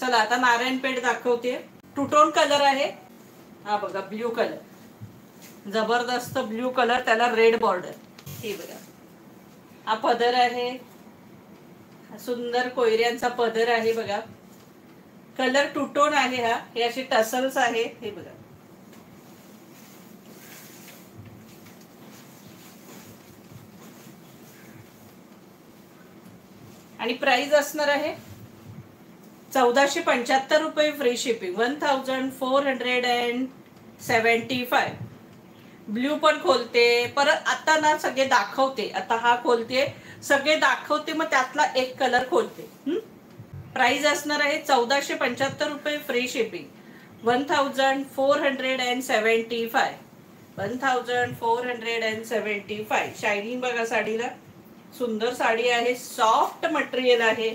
चला आता नारायणपेठ दाखवते। टू टोन कलर आहे हा बघा, ब्ल्यू कलर, जबरदस्त ब्ल्यू कलर, त्याला रेड बॉर्डर। हे बघा हा पदर आहे, सुंदर कोयऱ्यांचा पदर आहे बघा। कलर टू टोन आहे हा, हे असे टसल्स आहे हे बघा। आणि प्राइस असणार आहे 1475 रुपये फ्री शिपिंग, 1475। ब्ल्यू पण खोलते परत, आता ना सगळे दाखवते, आता हा खोलते सगळे दाखवते, मग त्यातला एक कलर खोलते। प्राइस असणार आहे 1475 रुपये फ्री शिपिंग, 1475, 1475। शायनिंग बघा साडीला, सुंदर साडी आहे, सॉफ्ट मटेरियल आहे।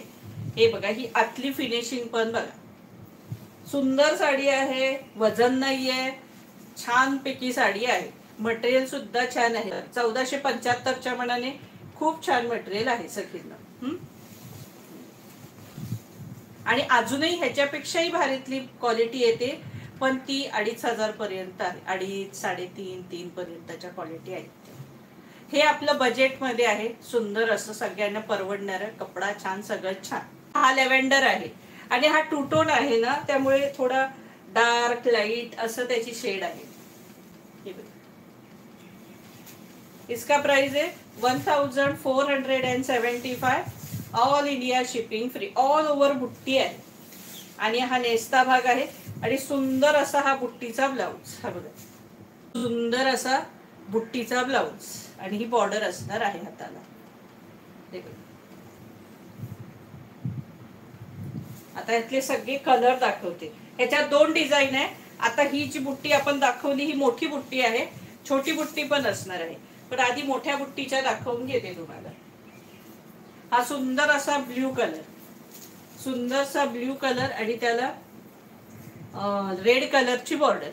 हे बघा ही आतली फिनिशिंग पण बघा, सुंदर साडी आहे, वजन नाहीये, छान पैकी साडी आहे, मटेरियल सुद्धा छान आहे। 1475च्या मनाने खूप छान मटेरियल आहे सगळींना। आणि अजूनही ह्याच्यापेक्षाही भारीतली क्वालिटी येते, पण ती 2500 पर्यंत आहे, 2.5, 3.5, 3 पर्यंतच्या क्वालिटी आहेत। हे आपलं बजेटमध्ये आहे, सुंदर असं सगळ्यांना परवडणारं कपडा, छान, सगळं छान। हा लेव्हेंडर आहे आणि हा टू टोन आहे ना, त्यामुळे थोडा डार्क लाईट असं त्याची शेड आहे। इसका प्राइस है 1475, all India shipping free, all over बुट्टी आहे। आणि हा नेस्ता भाग आहे आणि सुंदर असा हा बुट्टीचा ब्लाउज, हा बघा सुंदर असा बुट्टीचा ब्लाउज, आणि ही बॉर्डर असणार आहे हाताला। आता यातले सगळे कलर दाखवते, ह्याच्यात 2 डिझाईन आहे। आता ही जी बुट्टी आपण दाखवली ही मोठी बुट्टी आहे, छोटी बुट्टी पण असणार आहे, पण आधी मोठ्या बुट्टीच्या दाखवून घेते तुम्हाला। हा सुंदर असा ब्ल्यू कलर, सुंदरसा ब्ल्यू कलर, आणि त्याला रेड कलरची बॉर्डर।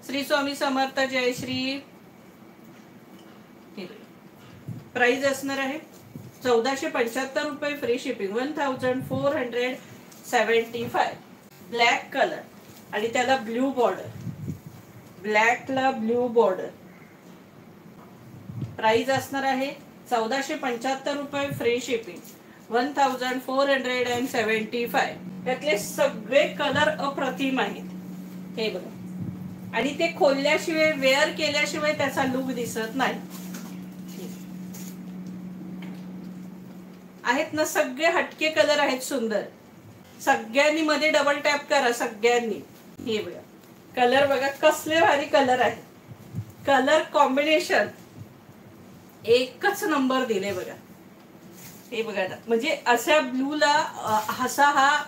श्री स्वामी समर्थ, जय श्री। प्राइस असणार आहे 1475 रुपये फ्री शिपिंग, 1475। ब्लॅक कलर आणि त्याला ब्ल्यू बॉर्डर, ब्लॅकला ब्ल्यू बॉर्डर। प्राइस असणार आहे 1475 रुपये फ्री शिपिंग, 1475। त्यातले सगळे कलर अप्रतिम आहेत हे बघा, आणि ते खोलल्याशिवाय, वेअर केल्याशिवाय त्याचा लुक दिसत नाही। आहेत ना सगळे हटके कलर आहेत, सुंदर। सगळ्यांनी मध्ये डबल टॅप करा सगळ्यांनी। हे बघा कलर बघा कसले भारी कलर आहे, कलर कॉम्बिनेशन एकच नंबर दिले बघा। हे बघा ना, म्हणजे अशा ब्लूला असा हा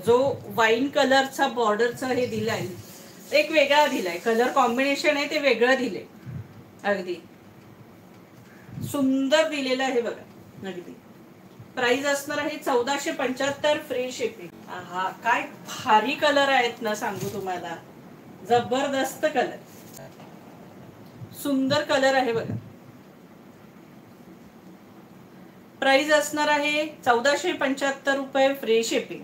जो वाईन कलरचा बॉर्डरचा हे दिलाय, एक वेगळा दिलाय, कलर कॉम्बिनेशन आहे ते वेगळं दिले, अगदी सुंदर दिलेलं आहे बघा अगदी। प्राइस असणार आहे 1475 फ्री शिपिंग। हा काय भारी कलर आहेत ना, सांगू तुम्हाला, जबरदस्त कलर, सुंदर कलर आहे बघा। प्राइस असणार आहे 1475 रुपये free shipping,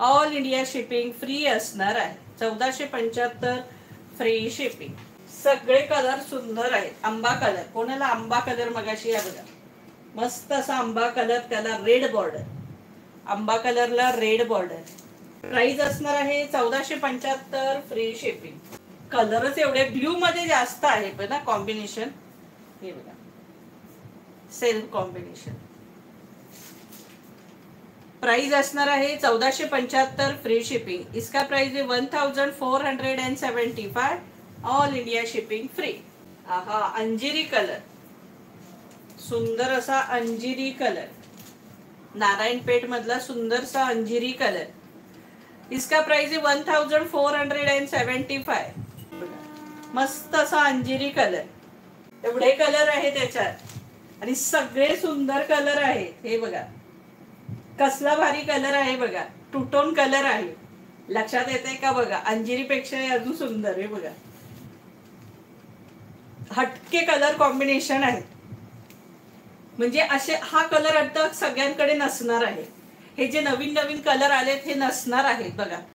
all India shipping free असणार आहे, 1475 फ्री शिपिंग। सगळे कलर सुंदर आहेत, आंबा कलर, कोणाला आंबा कलर मगाशी आहे बघा, मस्त असा आंबा कलर, त्याला रेड बॉर्डर, आंबा कलरला रेड बॉर्डर। प्राइस असणार आहे 1475 फ्री शिपिंग। कलरच एवढे ब्ल्यू मध्ये जास्त आहे पण ना कॉम्बिनेशन, हे बघा सेल्फ कॉम्बिनेशन। प्राइस असणार आहे 1475 फ्री शिपिंग, इसका प्राइस है 1475, ऑल इंडिया शिपिंग फ्री। हा अंजिरी कलर, सुंदर असा अंजिरी कलर, नारायणपेठ मधला सुंदरसा अंजिरी कलर, इसका प्राइस है 1475। मस्त असा अंजिरी कलर, एवढे कलर आहे त्याच्यात आणि सगळे सुंदर कलर आहेत। हे बघा कसला भारी कलर आहे बघा, टू टोन कलर आहे, लक्षात येते का बघा, अंजिरी पेक्षा अजून सुंदर आहे बघा, हटके कलर कॉम्बिनेशन आहे, म्हणजे असे हा कलर आता सगळ्यांकडे नसणार आहे। हे जे नवीन नवीन कलर आलेत हे नसणार आहेत बघा.